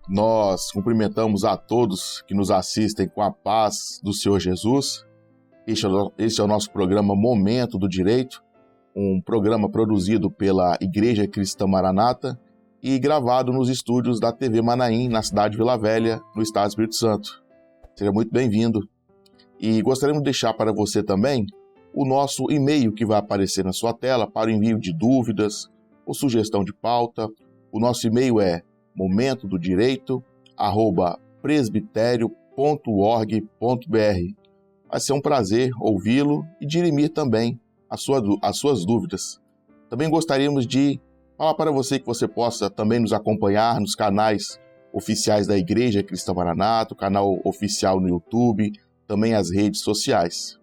Nós cumprimentamos a todos que nos assistem com a paz do Senhor Jesus. Este é o nosso programa Momento do Direito, um programa produzido pela Igreja Cristã Maranata e gravado nos estúdios da TV Manaim, na cidade de Vila Velha, no estado do Espírito Santo. Seja muito bem-vindo. E gostaríamos de deixar para você também o nosso e-mail que vai aparecer na sua tela para o envio de dúvidas ou sugestão de pauta. O nosso e-mail é momentodo-direito@presbiterio.org.br. Vai ser um prazer ouvi-lo e dirimir também as suas dúvidas. Também gostaríamos de falar para você que você possa também nos acompanhar nos canais oficiais da Igreja Cristã Maranata, o canal oficial no YouTube, também as redes sociais.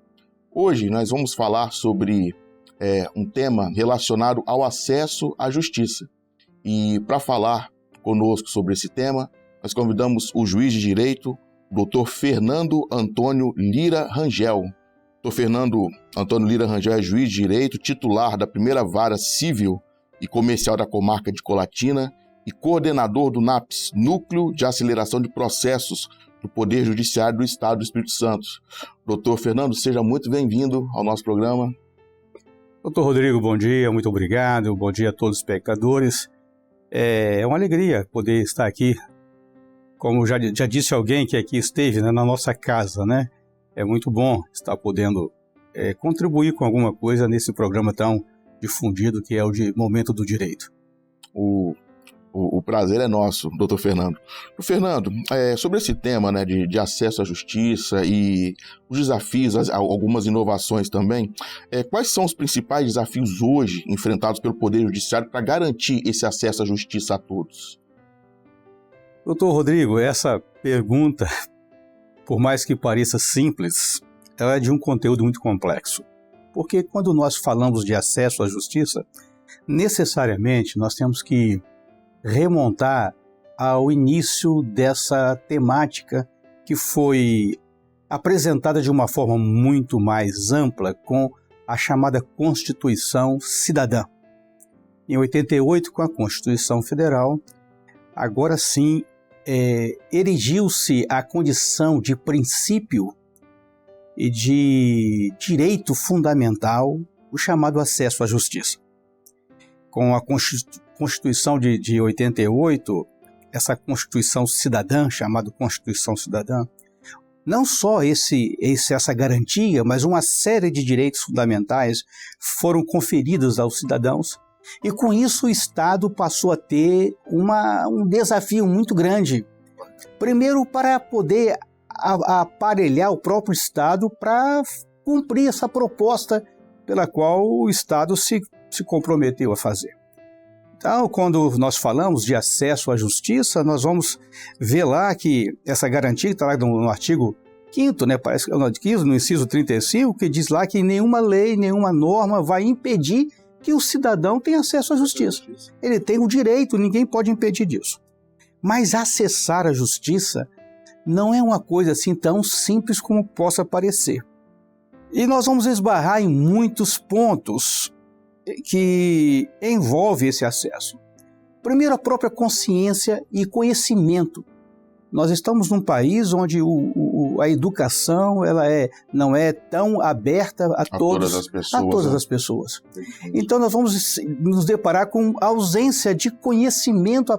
Hoje nós vamos falar sobre um tema relacionado ao acesso à justiça. E para falar conosco sobre esse tema, nós convidamos o juiz de direito, Dr. Fernando Antônio Lira Rangel. Dr. Fernando Antônio Lira Rangel é juiz de direito, titular da primeira vara civil e comercial da comarca de Colatina e coordenador do NAPS, Núcleo de Aceleração de Processos do Poder Judiciário do Estado do Espírito Santo. Doutor Fernando, seja muito bem-vindo ao nosso programa. Doutor Rodrigo, bom dia, muito obrigado, bom dia a todos os espectadores. É uma alegria poder estar aqui, como já disse alguém que aqui esteve, né, na nossa casa, né? É muito bom estar podendo contribuir com alguma coisa nesse programa tão difundido que é o de Momento do Direito. O prazer é nosso, doutor Fernando. Fernando, sobre esse tema, né, de acesso à justiça e os desafios, algumas inovações também, quais são os principais desafios hoje enfrentados pelo Poder Judiciário para garantir esse acesso à justiça a todos? Doutor Rodrigo, essa pergunta, por mais que pareça simples, ela é de um conteúdo muito complexo. Porque quando nós falamos de acesso à justiça, necessariamente nós temos que remontar ao início dessa temática que foi apresentada de uma forma muito mais ampla com a chamada Constituição Cidadã. Em 88, com a Constituição Federal, agora sim erigiu-se a condição de princípio e de direito fundamental, o chamado acesso à justiça. Com a Constituição de 88, essa Constituição Cidadã, chamada Constituição Cidadã, não só essa garantia, mas uma série de direitos fundamentais foram conferidos aos cidadãos, e com isso o Estado passou a ter um desafio muito grande. Primeiro, para poder aparelhar o próprio Estado para cumprir essa proposta pela qual o Estado se comprometeu a fazer. Então, quando nós falamos de acesso à justiça, nós vamos ver lá que essa garantia está lá no artigo 5º, né? Parece que é no inciso 35, que diz lá que nenhuma lei, nenhuma norma vai impedir que o cidadão tenha acesso à justiça. Ele tem o direito, ninguém pode impedir disso. Mas acessar a justiça não é uma coisa assim tão simples como possa parecer. E nós vamos esbarrar em muitos pontos que envolve esse acesso. Primeiro, a própria consciência e conhecimento. Nós estamos num país onde a educação não é tão aberta a todas as pessoas. Então nós vamos nos deparar com ausência de conhecimento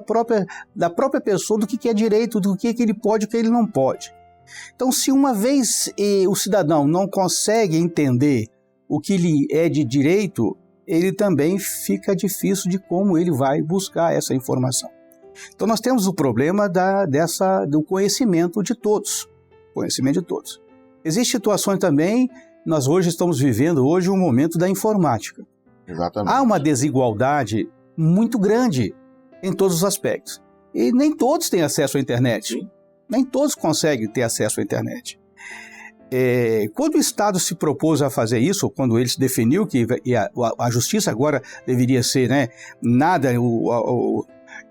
da própria pessoa do que é direito, do que ele pode e o que ele não pode. Então, se uma vez o cidadão não consegue entender o que lhe é de direito, ele também fica difícil de como ele vai buscar essa informação. Então nós temos o problema do conhecimento de todos. Existem situações também, nós hoje estamos vivendo um momento da informática. Exatamente. Há uma desigualdade muito grande em todos os aspectos. E nem todos têm acesso à internet. Sim. Nem todos conseguem ter acesso à internet. Quando o Estado se propôs a fazer isso, quando ele se definiu que a justiça agora deveria ser, né, nada,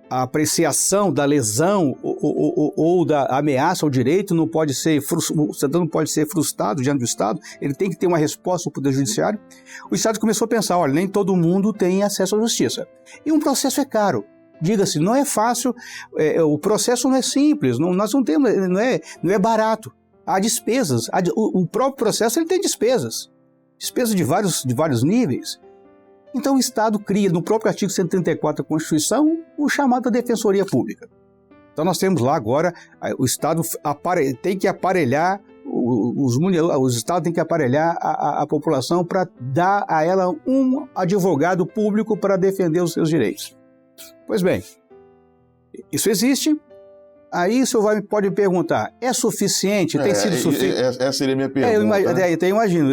a apreciação da lesão ou da ameaça ao direito não pode ser, o cidadão não pode ser frustrado diante do Estado, ele tem que ter uma resposta do Poder Judiciário. O Estado começou a pensar, olha, nem todo mundo tem acesso à justiça. E um processo é caro. Diga-se, não é fácil, o processo não é simples, nós não temos, não é barato. Há despesas, o próprio processo ele tem despesas de vários níveis. Então o Estado cria, no próprio artigo 134 da Constituição, o chamado Defensoria Pública. Então nós temos lá agora, o Estado tem que aparelhar, os Estados têm que aparelhar a população para dar a ela um advogado público para defender os seus direitos. Pois bem, isso existe. Aí o senhor pode me perguntar, é suficiente? Tem sido suficiente? Essa seria a minha pergunta. Eu imagino.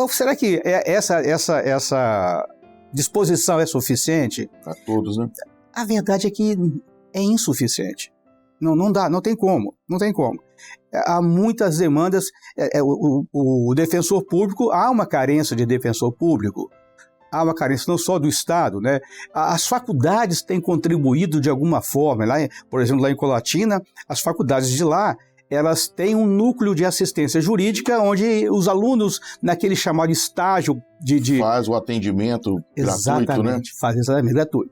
Será que essa disposição é suficiente? Para todos, né? A verdade é que é insuficiente. Não dá, não tem como. Há muitas demandas. O defensor público, há uma carência de defensor público. Há uma carência não só do Estado, né? As faculdades têm contribuído de alguma forma. Por exemplo, lá em Colatina, as faculdades de lá, elas têm um núcleo de assistência jurídica onde os alunos, naquele chamado estágio faz o atendimento gratuito, né? Faz exatamente gratuito.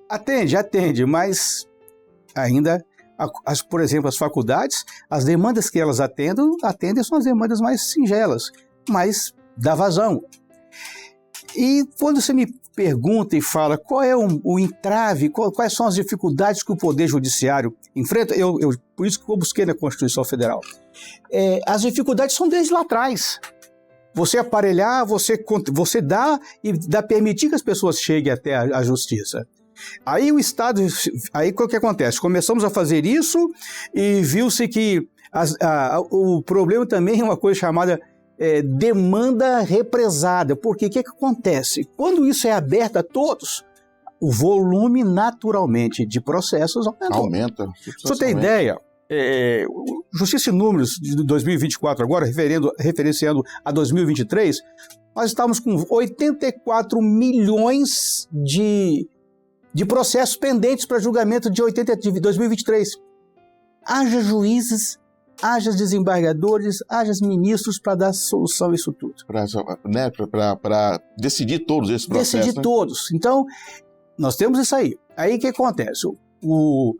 Atende, mas ainda, por exemplo, as faculdades, as demandas que elas atendem são as demandas mais singelas, mas dá vazão. E quando você me pergunta e fala qual é o entrave, quais são as dificuldades que o Poder Judiciário enfrenta, por isso que eu busquei na Constituição Federal. As dificuldades são desde lá atrás. Você aparelhar, você dá e permitir que as pessoas cheguem até a justiça. Aí o Estado, o que acontece? Começamos a fazer isso e viu-se que o problema também é uma coisa chamada demanda represada, porque o que acontece? Quando isso é aberto a todos, o volume naturalmente de processos aumenta. Se você tem ideia, Justiça e Números de 2024 agora, referenciando a 2023, nós estávamos com 84 milhões de processos pendentes para julgamento de 2023. Haja juízes, haja desembargadores, haja ministros para dar solução a isso tudo. Para decidir todos esses processos. Decidir todos. Então, nós temos isso aí. Aí o que acontece? O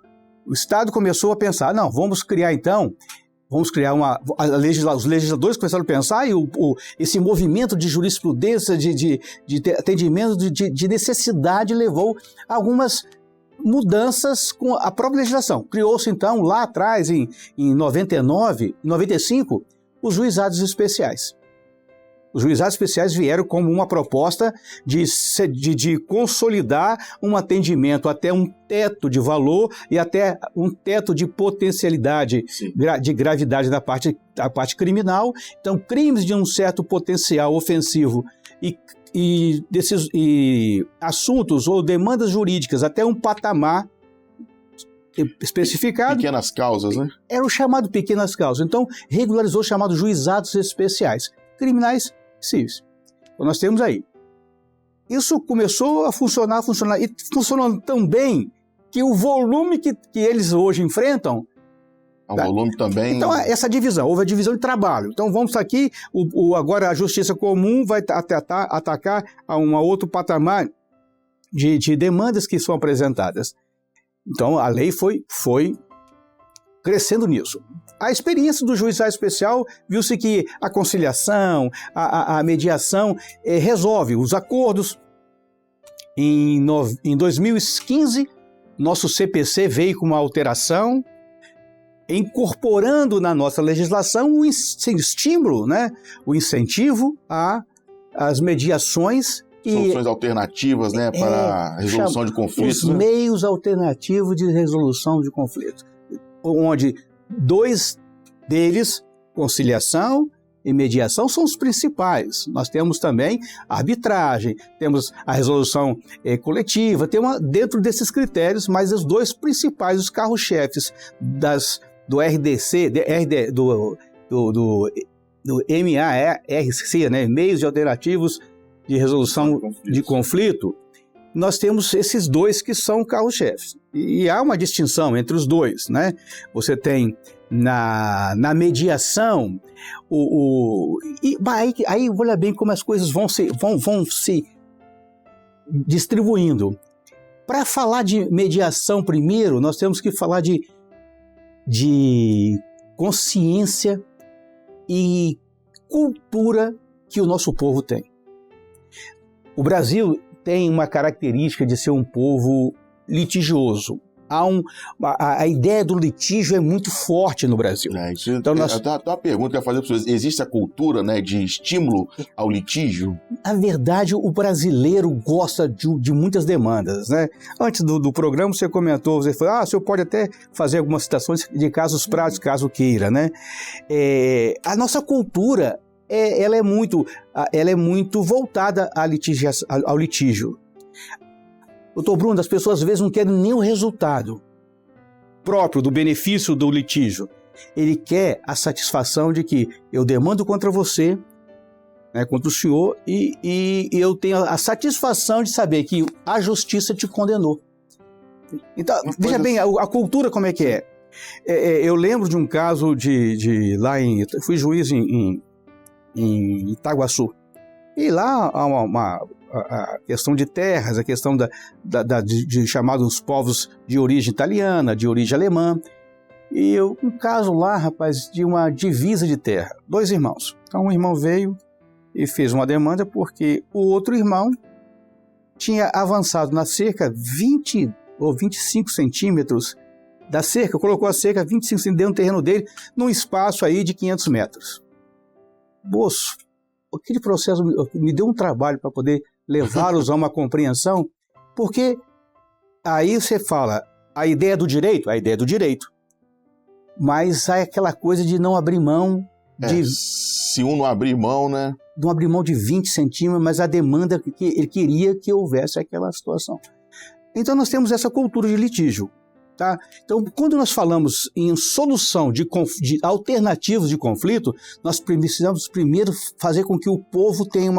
Estado começou a pensar, vamos criar os legisladores começaram a pensar e esse movimento de jurisprudência, de atendimento de necessidade levou a algumas mudanças com a própria legislação. Criou-se então, lá atrás, em 99, 95, os juizados especiais. Os juizados especiais vieram como uma proposta de consolidar um atendimento até um teto de valor e até um teto de potencialidade, de gravidade da parte criminal. Então, crimes de um certo potencial ofensivo e assuntos ou demandas jurídicas até um patamar especificado. Pequenas causas, né? Era o chamado pequenas causas. Então, regularizou os chamados juizados especiais, criminais civis. Então, nós temos aí. Isso começou a funcionar, e funcionando tão bem que o volume que eles hoje enfrentam... O volume também... Então, essa divisão, houve a divisão de trabalho. Então, vamos aqui, agora a Justiça Comum vai atacar a um outro patamar de demandas que são apresentadas. Então, a lei foi crescendo nisso. A experiência do juizado especial viu-se que a conciliação, a mediação resolve os acordos. Em 2015, nosso CPC veio com uma alteração, incorporando na nossa legislação o estímulo, o incentivo às mediações. Soluções alternativas, para a resolução de conflitos. Os meios alternativos de resolução de conflitos, onde dois deles, conciliação e mediação, são os principais. Nós temos também a arbitragem, temos a resolução coletiva, dentro desses critérios, mas os dois principais, os carros-chefes do RDC, do MARC, meios alternativos de resolução de conflito, nós temos esses dois que são carro-chefes. E há uma distinção entre os dois, Você tem na mediação, aí olha bem como as coisas vão se distribuindo. para falar de mediação primeiro, nós temos que falar de consciência e cultura que o nosso povo tem. O Brasil tem uma característica de ser um povo litigioso. A ideia do litígio é muito forte no Brasil. Então, uma pergunta que eu ia fazer para vocês. Existe a cultura, né, de estímulo ao litígio? Na verdade, o brasileiro gosta de muitas demandas, né? Antes do programa, você comentou, você falou, o senhor pode até fazer algumas citações de casos práticos, caso queira, né? A nossa cultura, ela é muito voltada ao litígio. Doutor Bruno, as pessoas às vezes não querem nem o resultado próprio do benefício do litígio. Ele quer a satisfação de que eu demando contra você, né, contra o senhor, e eu tenho a satisfação de saber que a justiça te condenou. Então, veja bem, a cultura como é que é. Eu lembro de um caso eu fui juiz em Itaguaçu. E lá há a questão de terras, a questão de chamados povos de origem italiana, de origem alemã. E um caso lá, rapaz, de uma divisa de terra. 2 irmãos. Então um irmão veio e fez uma demanda porque o outro irmão tinha avançado na cerca 20 ou 25 centímetros da cerca, colocou a cerca 25 centímetros dentro do terreno dele, num espaço aí de 500 metros. Moço, aquele processo me deu um trabalho para poder levá-los a uma compreensão, porque aí você fala a ideia do direito, mas há aquela coisa de não abrir mão se um não abrir mão, né? Não abrir mão de 20 centímetros, mas a demanda que ele queria que houvesse aquela situação. Então nós temos essa cultura de litígio. Tá? Então, quando nós falamos em solução de alternativas de conflito, nós precisamos primeiro fazer com que o povo tenha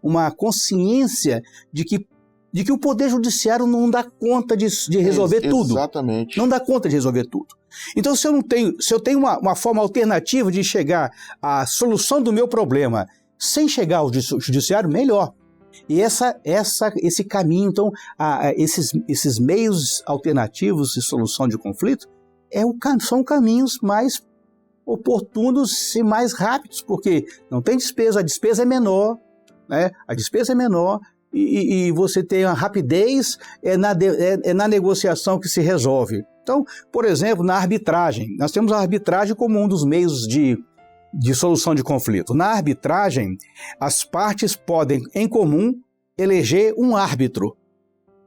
uma consciência de que o Poder Judiciário não dá conta de resolver tudo. Exatamente. Não dá conta de resolver tudo. Então, se eu tenho uma forma alternativa de chegar à solução do meu problema sem chegar ao Judiciário, melhor. E esse caminho, então, esses meios alternativos de solução de conflito são caminhos mais oportunos e mais rápidos, porque não tem despesa, a despesa é menor, né? A despesa é menor e você tem a rapidez, na negociação que se resolve. Então, por exemplo, na arbitragem, nós temos a arbitragem como um dos meios de solução de conflito. Na arbitragem, as partes podem, em comum, eleger um árbitro.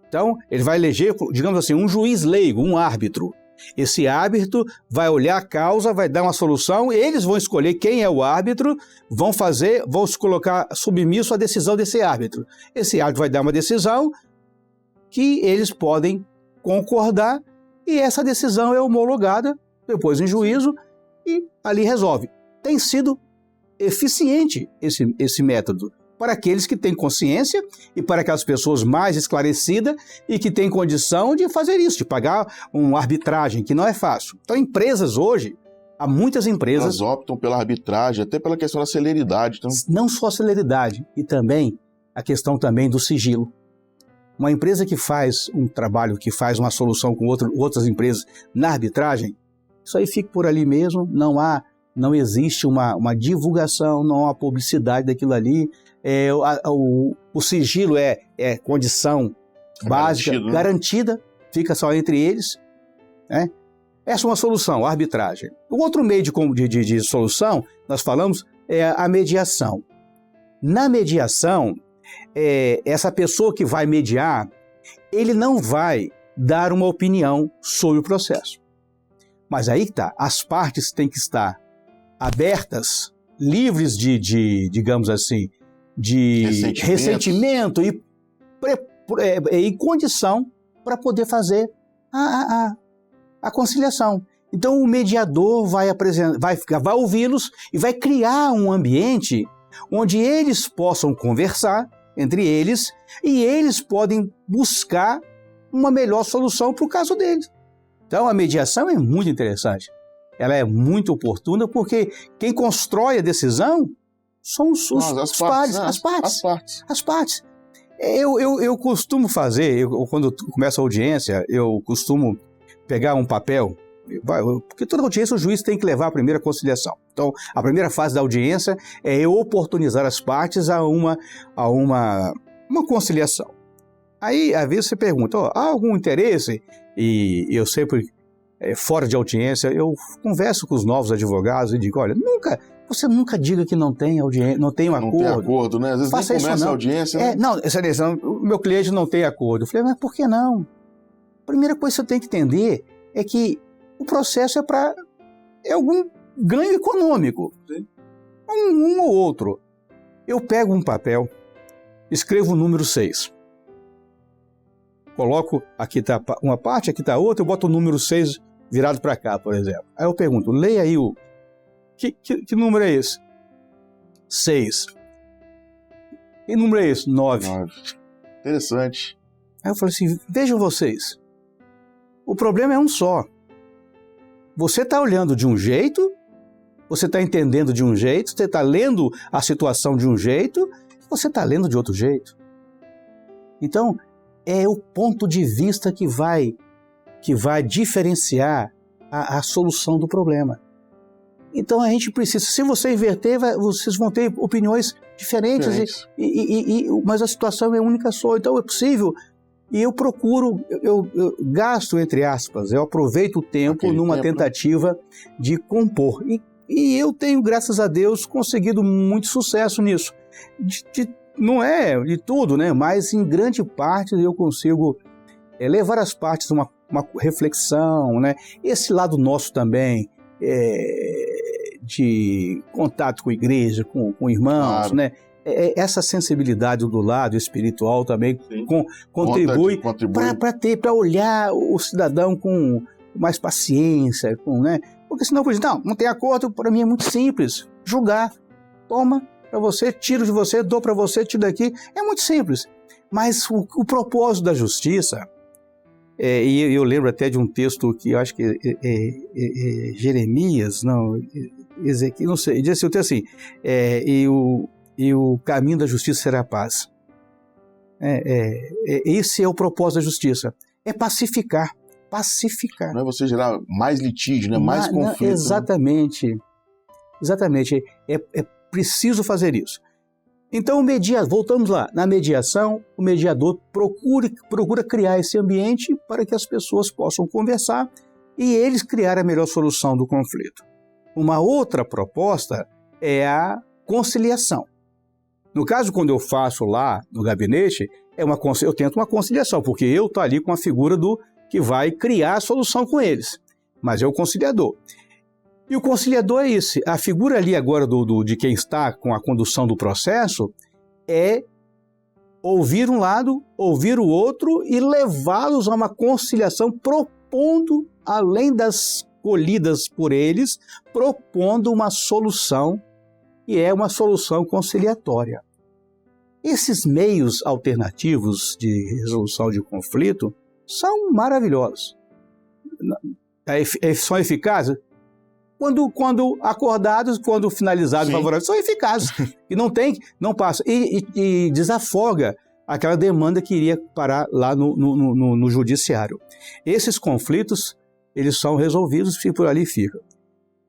Então, ele vai eleger, digamos assim, um juiz leigo, um árbitro. Esse árbitro vai olhar a causa, vai dar uma solução, eles vão escolher quem é o árbitro, vão se colocar submisso à decisão desse árbitro. Esse árbitro vai dar uma decisão que eles podem concordar e essa decisão é homologada depois em juízo e ali resolve. Tem sido eficiente esse método para aqueles que têm consciência e para aquelas pessoas mais esclarecidas e que têm condição de fazer isso, de pagar uma arbitragem, que não é fácil. Então, empresas hoje, há muitas empresas... Elas optam pela arbitragem, até pela questão da celeridade. Então... Não só a celeridade, e também a questão também do sigilo. Uma empresa que faz um trabalho, que faz uma solução com outras empresas na arbitragem, isso aí fica por ali mesmo, não existe uma divulgação, não há publicidade daquilo ali. O sigilo é condição básica, garantida, fica só entre eles. Né? Essa é uma solução, a arbitragem. O outro meio de solução, nós falamos, é a mediação. Na mediação, essa pessoa que vai mediar, ele não vai dar uma opinião sobre o processo. Mas aí está, as partes têm que estar abertas, livres digamos assim, de ressentimento e condição para poder fazer a conciliação. Então o mediador vai ouvi-los e vai criar um ambiente onde eles possam conversar entre eles e eles podem buscar uma melhor solução para o caso deles. Então a mediação é muito interessante. Ela é muito oportuna porque quem constrói a decisão são as partes. Eu costumo fazer, quando começa a audiência, eu costumo pegar um papel, porque toda audiência o juiz tem que levar a primeira conciliação. Então, a primeira fase da audiência é eu oportunizar as partes a uma conciliação. Aí, às vezes, você pergunta, há algum interesse? E eu sempre, fora de audiência, eu converso com os novos advogados e digo, olha, você nunca diga que não tem audiência, não tem um acordo. Não tem acordo, né? Às vezes Faça nem começa a audiência. Né? Não, o meu cliente não tem acordo. Eu falei, mas por que não? A primeira coisa que você tem que entender é que o processo é algum ganho econômico. Um ou outro. Eu pego um papel, escrevo o número 6. Coloco, aqui está uma parte, aqui está outra, eu boto o número 6 virado para cá, por exemplo. Aí eu pergunto, leia aí que número é esse? 6. Que número é esse? 9. Interessante. Aí eu falei assim, vejam vocês, o problema é um só. Você está olhando de um jeito, você está entendendo de um jeito, você está lendo a situação de um jeito, você está lendo de outro jeito. Então, é o ponto de vista que vai diferenciar a solução do problema. Então, a gente precisa, se você inverter, vocês vão ter opiniões diferentes, mas a situação é única só. Então, é possível. E eu procuro, eu gasto, entre aspas, eu aproveito o tempo numa tentativa de compor. E eu tenho, graças a Deus, conseguido muito sucesso nisso. Não é de tudo, né? Mas em grande parte eu consigo levar as partes a uma reflexão, né? Esse lado nosso também, de contato com a igreja, com irmãos, claro. Né? Essa sensibilidade do lado espiritual também contribui para olhar o cidadão com mais paciência, né? Porque senão, não tem acordo, para mim é muito simples, julgar, toma para você, tiro de você, dou para você, tiro daqui, é muito simples. Mas o propósito da justiça, e eu lembro até de um texto que eu acho que é Jeremias, não, Ezequiel, não sei, diz assim, e o caminho da justiça será a paz. Esse é o propósito da justiça, é pacificar. Não é você gerar mais litígio, né? Mais conflito. Exatamente. Né? Exatamente. É preciso fazer isso. Então, voltamos lá. Na mediação, o mediador procura criar esse ambiente para que as pessoas possam conversar e eles criar a melhor solução do conflito. Uma outra proposta é a conciliação. No caso, quando eu faço lá no gabinete, eu tento uma conciliação, porque eu estou ali com a figura que vai criar a solução com eles. Mas é o conciliador. E o conciliador é esse. A figura ali agora de quem está com a condução do processo é ouvir um lado, ouvir o outro e levá-los a uma conciliação, propondo, além das colhidas por eles, propondo uma solução que é uma solução conciliatória. Esses meios alternativos de resolução de conflito são maravilhosos. São eficazes? Quando acordados, quando finalizados, favoráveis, são eficazes. E não passa. E desafoga aquela demanda que iria parar lá no judiciário. Esses conflitos, eles são resolvidos e por ali ficam.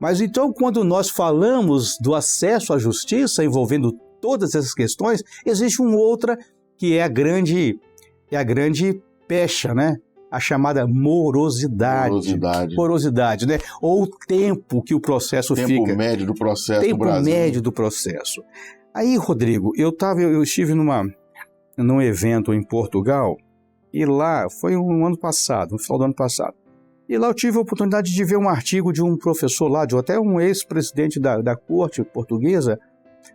Mas então, quando nós falamos do acesso à justiça, envolvendo todas essas questões, existe uma outra que é a grande pecha, né? A chamada morosidade. Morosidade, né? Ou o tempo que o processo fica. Tempo médio do processo no Brasil. Tempo médio do processo. Aí, Rodrigo, eu estive num evento em Portugal, e lá, foi no final do ano passado, e lá eu tive a oportunidade de ver um artigo de um professor lá, até um ex-presidente da corte portuguesa,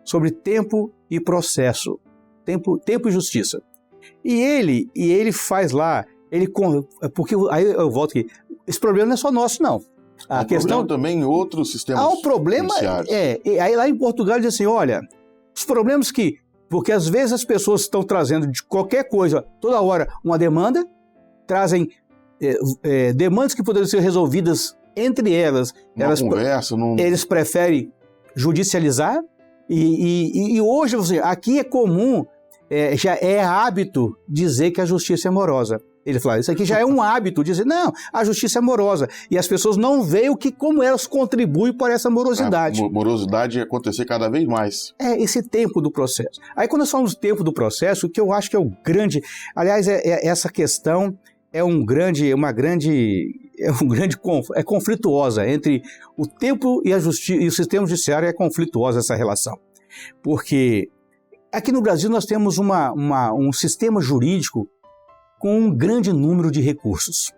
sobre tempo e processo, tempo e justiça. E ele faz lá, porque aí eu volto aqui, esse problema não é só nosso, não. A questão também em outros sistemas judiciários. O problema aí lá em Portugal diz assim, olha, os problemas porque às vezes as pessoas estão trazendo de qualquer coisa, toda hora, uma demanda, trazem demandas que poderiam ser resolvidas entre elas. Eles preferem judicializar e hoje, aqui é comum já é hábito dizer que a justiça é morosa. Ele fala, isso aqui já é um hábito, dizer, não, a justiça é morosa. E as pessoas não veem como elas contribuem para essa morosidade. A morosidade acontecer cada vez mais. É esse tempo do processo. Aí quando nós falamos do tempo do processo, o que eu acho que é o grande... Aliás, essa questão é conflituosa entre o tempo e a justiça, e o sistema judiciário é conflituosa essa relação. Porque aqui no Brasil nós temos um sistema jurídico com um grande número de recursos.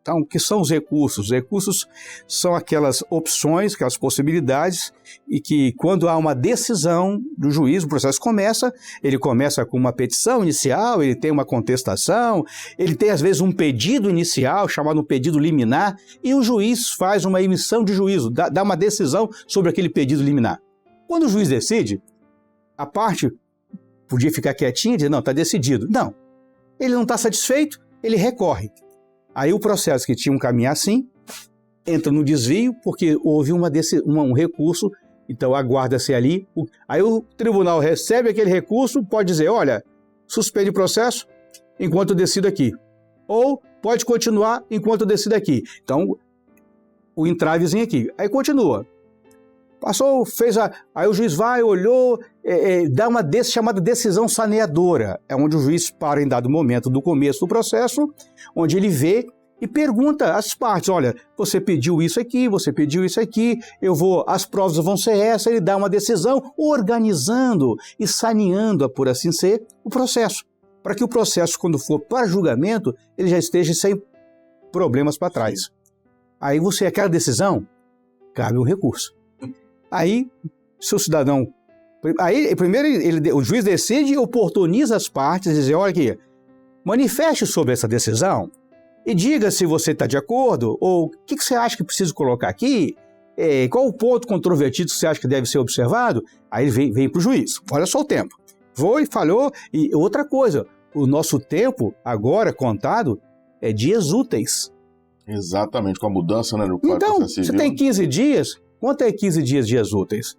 Então, o que são os recursos? Os recursos são aquelas opções, aquelas possibilidades, e que quando há uma decisão do juiz, o processo ele começa com uma petição inicial, ele tem uma contestação, ele tem às vezes um pedido inicial, chamado um pedido liminar, e o juiz faz uma emissão de juízo, dá uma decisão sobre aquele pedido liminar. Quando o juiz decide, a parte podia ficar quietinha e dizer, não, está decidido. Não, ele não está satisfeito, ele recorre. Aí o processo que tinha um caminho assim, entra no desvio, porque houve um recurso, então aguarda-se ali. Aí o tribunal recebe aquele recurso, pode dizer, olha, suspende o processo enquanto eu decido aqui. Ou pode continuar enquanto eu decido aqui. Então, o entravezinho aqui. Aí continua. Passou, aí o juiz vai, olhou, dá uma chamada decisão saneadora. É onde o juiz para em dado momento do começo do processo, onde ele vê e pergunta às partes, olha, você pediu isso aqui, as provas vão ser essas, ele dá uma decisão organizando e saneando, por assim ser, o processo. Para que o processo, quando for para julgamento, ele já esteja sem problemas para trás. Aí aquela decisão, cabe um recurso. Aí, se o cidadão... primeiro, o juiz decide e oportuniza as partes e diz, olha aqui, manifeste sobre essa decisão e diga se você está de acordo ou o que você acha que precisa colocar aqui, qual o ponto controvertido que você acha que deve ser observado. Aí vem para o juiz. Olha só o tempo. Falhou. E outra coisa, o nosso tempo, agora contado, é dias úteis. Exatamente, com a mudança, né, no Código Então, Processo Civil. Você tem 15 dias... Quanto é 15 dias úteis?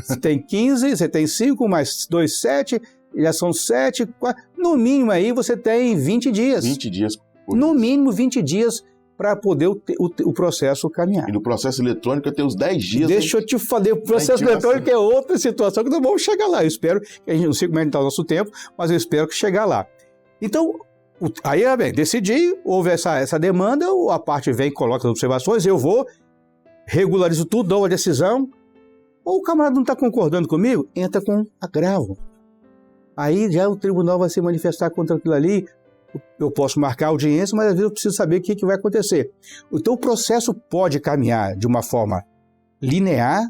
Você tem 15, você tem 5, mais 2, 7, já são 7, 4. No mínimo aí você tem 20 dias. 20 dias. No mínimo 20 dias para poder o processo caminhar. E no processo eletrônico tem os 10 dias. Deixa eu te falar, o processo eletrônico é outra situação que nós vamos chegar lá. Eu espero, a gente não sei como é que está o nosso tempo, mas eu espero que chegar lá. Então, aí, decidi, houve essa demanda, a parte vem, coloca as observações, eu vou, regularizo tudo, dou a decisão, ou o camarada não está concordando comigo, entra com agravo. Aí já o tribunal vai se manifestar contra aquilo ali, eu posso marcar audiência, mas às vezes eu preciso saber o que vai acontecer. Então o processo pode caminhar de uma forma linear,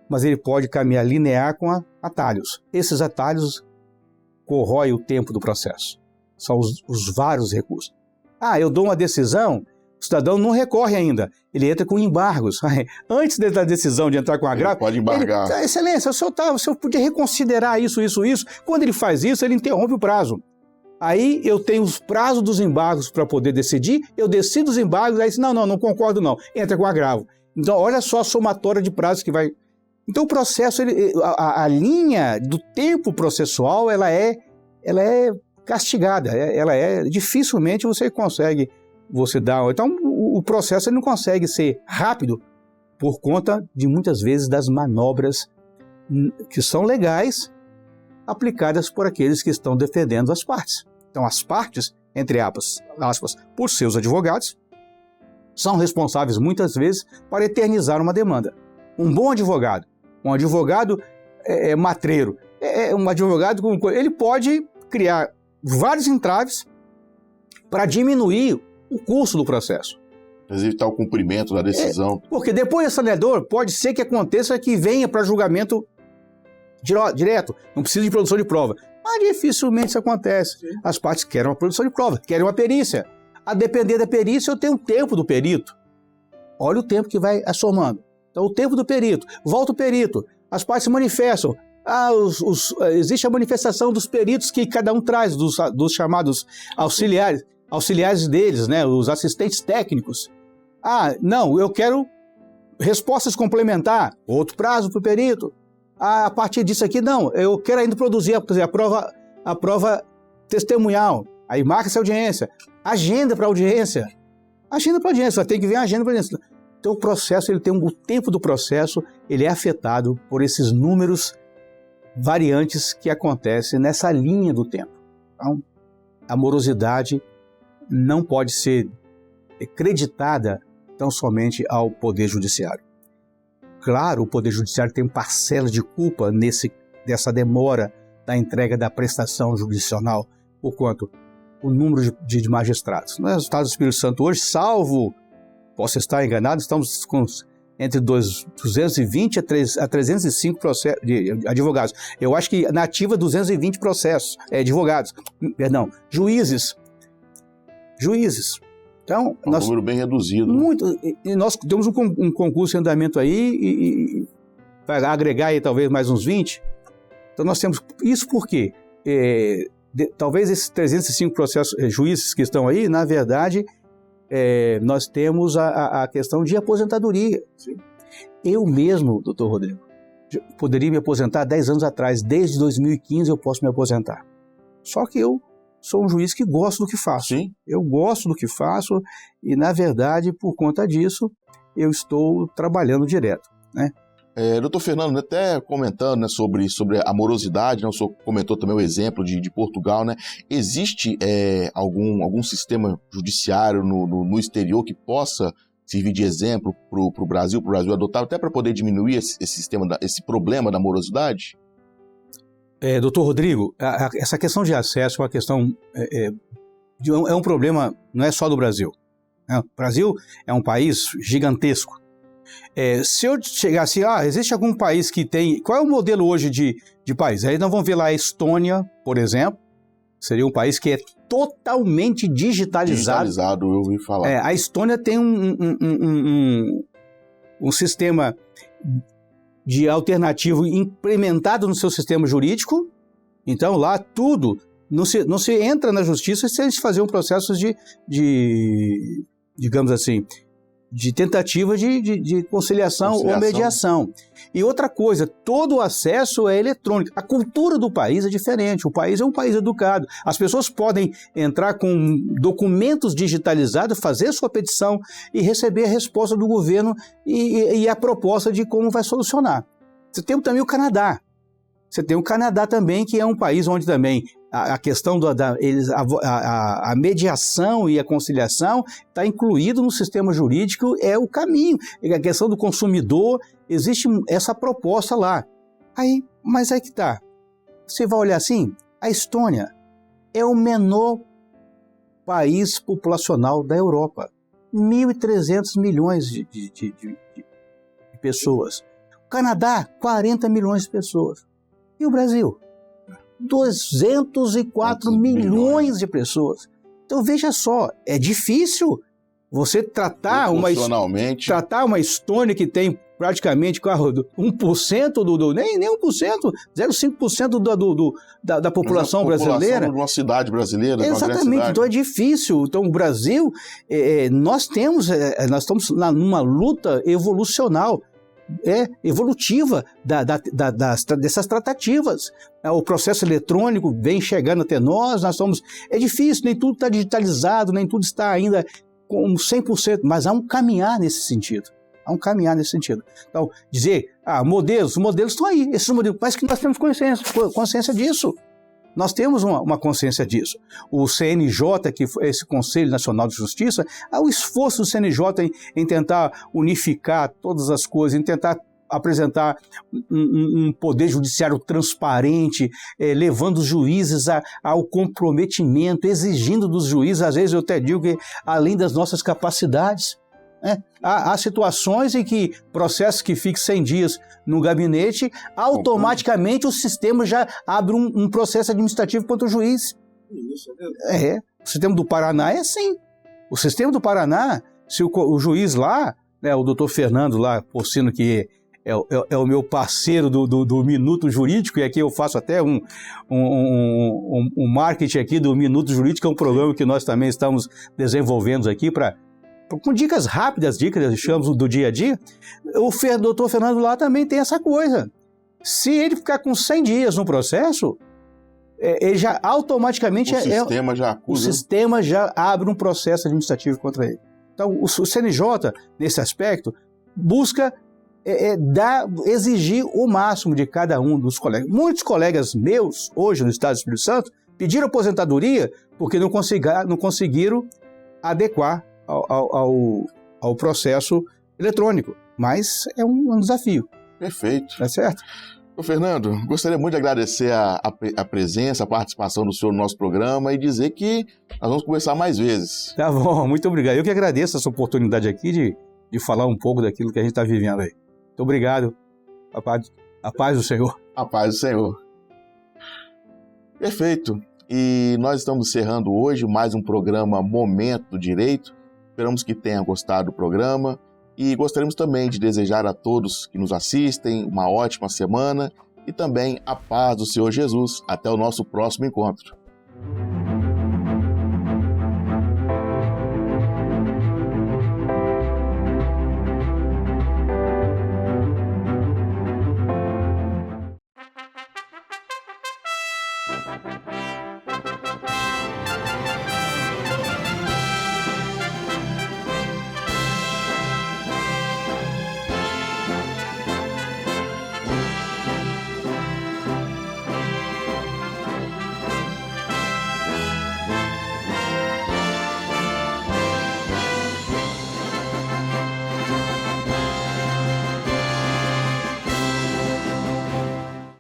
mas ele pode caminhar linear com atalhos. Esses atalhos corroem o tempo do processo. São os vários recursos. Eu dou uma decisão, o cidadão não recorre ainda, ele entra com embargos. Antes da decisão de entrar com agravo, pode embargar. Excelência, o senhor podia reconsiderar isso. Quando ele faz isso, ele interrompe o prazo. Aí eu tenho os prazos dos embargos para poder decidir, eu decido os embargos, aí diz, não concordo não, entra com agravo. Então olha só a somatória de prazos que vai... Então o processo, a linha do tempo processual, ela é castigada, dificilmente você consegue... Então, o processo ele não consegue ser rápido por conta de, muitas vezes, das manobras que são legais aplicadas por aqueles que estão defendendo as partes. Então, as partes, entre aspas, por seus advogados, são responsáveis, muitas vezes, para eternizar uma demanda. Um bom advogado, matreiro, um advogado, ele pode criar vários entraves para diminuir o curso do processo. Evitar o cumprimento da decisão. Porque depois desse saneador, pode ser que aconteça que venha para julgamento direto, não precisa de produção de prova. Mas dificilmente isso acontece. As partes querem uma produção de prova, querem uma perícia. A depender da perícia, eu tenho o tempo do perito. Olha o tempo que vai assomando. Então, o tempo do perito. Volta o perito. As partes se manifestam. Existe a manifestação dos peritos que cada um traz, dos chamados auxiliares deles, né, os assistentes técnicos. Não, eu quero respostas complementar, outro prazo para o perito. A partir disso aqui, não, eu quero ainda produzir a prova a prova testemunhal, aí marca essa audiência, agenda para audiência, tem que ver a agenda para audiência. Então o processo, o tempo do processo, ele é afetado por esses números variantes que acontecem nessa linha do tempo. Então, a morosidade não pode ser creditada tão somente ao Poder Judiciário. Claro, o Poder Judiciário tem parcela de culpa dessa demora da entrega da prestação jurisdicional, por quanto o número de magistrados. No Estado do Espírito Santo hoje, salvo, posso estar enganado, estamos com entre 220 a 305 processos de advogados. Eu acho que na ativa 220 processos, juízes. Então, um número bem reduzido. Muito. E nós temos um concurso em andamento aí e vai agregar aí talvez mais uns 20. Então nós temos isso porque talvez esses 305 processos, juízes que estão aí, na verdade, nós temos a questão de aposentadoria. Eu mesmo, doutor Rodrigo, poderia me aposentar 10 anos atrás. Desde 2015 eu posso me aposentar. Só que eu sou um juiz que gosto do que faço. Sim. Eu gosto do que faço e, na verdade, por conta disso, eu estou trabalhando direto, né? Doutor Fernando, até comentando, né, sobre a morosidade, né, o senhor comentou também o exemplo de Portugal, né? Existe algum sistema judiciário no exterior que possa servir de exemplo para o Brasil adotar, até para poder diminuir esse problema da morosidade? Doutor Rodrigo, essa questão de acesso é uma questão, é um problema, não é só do Brasil. O Brasil é um país gigantesco. Se eu chegar assim, existe algum país que tem... Qual é o modelo hoje de país? Aí nós vamos ver lá a Estônia, por exemplo. Seria um país que é totalmente digitalizado. Digitalizado, eu ouvi falar. A Estônia tem um sistema de alternativo implementado no seu sistema jurídico. Então lá tudo... Não se entra na justiça se eles fazerem um processo digamos assim, de tentativa de conciliação ou mediação. E outra coisa, todo o acesso é eletrônico. A cultura do país é diferente. O país é um país educado. As pessoas podem entrar com documentos digitalizados, fazer sua petição e receber a resposta do governo e a proposta de como vai solucionar. Você tem também o Canadá. Você tem o Canadá também, que é um país onde também a questão a mediação e a conciliação está incluído no sistema jurídico, é o caminho. A questão do consumidor, existe essa proposta lá. Mas aí que está. Você vai olhar assim, a Estônia é o menor país populacional da Europa. 1.300 milhões de pessoas. O Canadá, 40 milhões de pessoas. E o Brasil? 204 milhões de pessoas. Então veja só, é difícil você tratar uma Estônia que tem praticamente 1% nem 1%, 0,5% da população brasileira. De uma cidade brasileira. Exatamente, então é difícil. Então o Brasil, nós estamos numa luta evolucional. Evolutiva dessas tratativas. O processo eletrônico vem chegando até nós estamos... É difícil, nem tudo está digitalizado, nem tudo está ainda com 100%, mas há um caminhar nesse sentido. Então, dizer, os modelos estão aí, esses modelos, parece que nós temos consciência disso. Nós temos uma consciência disso. O CNJ, que é esse Conselho Nacional de Justiça, há o esforço do CNJ em tentar unificar todas as coisas, em tentar apresentar um poder judiciário transparente, levando os juízes ao comprometimento, exigindo dos juízes, às vezes eu até digo que além das nossas capacidades. Há situações em que processos que ficam 100 dias no gabinete, automaticamente o sistema já abre um processo administrativo contra o juiz. O sistema do Paraná é assim. O sistema do Paraná, se o juiz lá, o doutor Fernando lá, Porcino, que é o meu parceiro do Minuto Jurídico, e aqui eu faço até um marketing aqui do Minuto Jurídico, que é um programa que nós também estamos desenvolvendo aqui com dicas rápidas, chamamos do dia a dia. O doutor Fernando lá também tem essa coisa. Se ele ficar com 100 dias no processo, ele já automaticamente o o sistema já abre um processo administrativo contra ele. Então, o CNJ, nesse aspecto, busca exigir o máximo de cada um dos colegas. Muitos colegas meus, hoje no Estado do Espírito Santo, pediram aposentadoria porque não conseguiram adequar ao processo eletrônico. Mas é um desafio. Perfeito. Tá certo? Ô, Fernando, gostaria muito de agradecer a presença, a participação do senhor no nosso programa e dizer que nós vamos conversar mais vezes. Tá bom, muito obrigado. Eu que agradeço essa oportunidade aqui de falar um pouco daquilo que a gente está vivendo aí. Muito obrigado. A paz do Senhor. A paz do Senhor. Perfeito. E nós estamos encerrando hoje mais um programa Momento do Direito. Esperamos que tenham gostado do programa. E gostaríamos também de desejar a todos que nos assistem uma ótima semana e também a paz do Senhor Jesus. Até o nosso próximo encontro.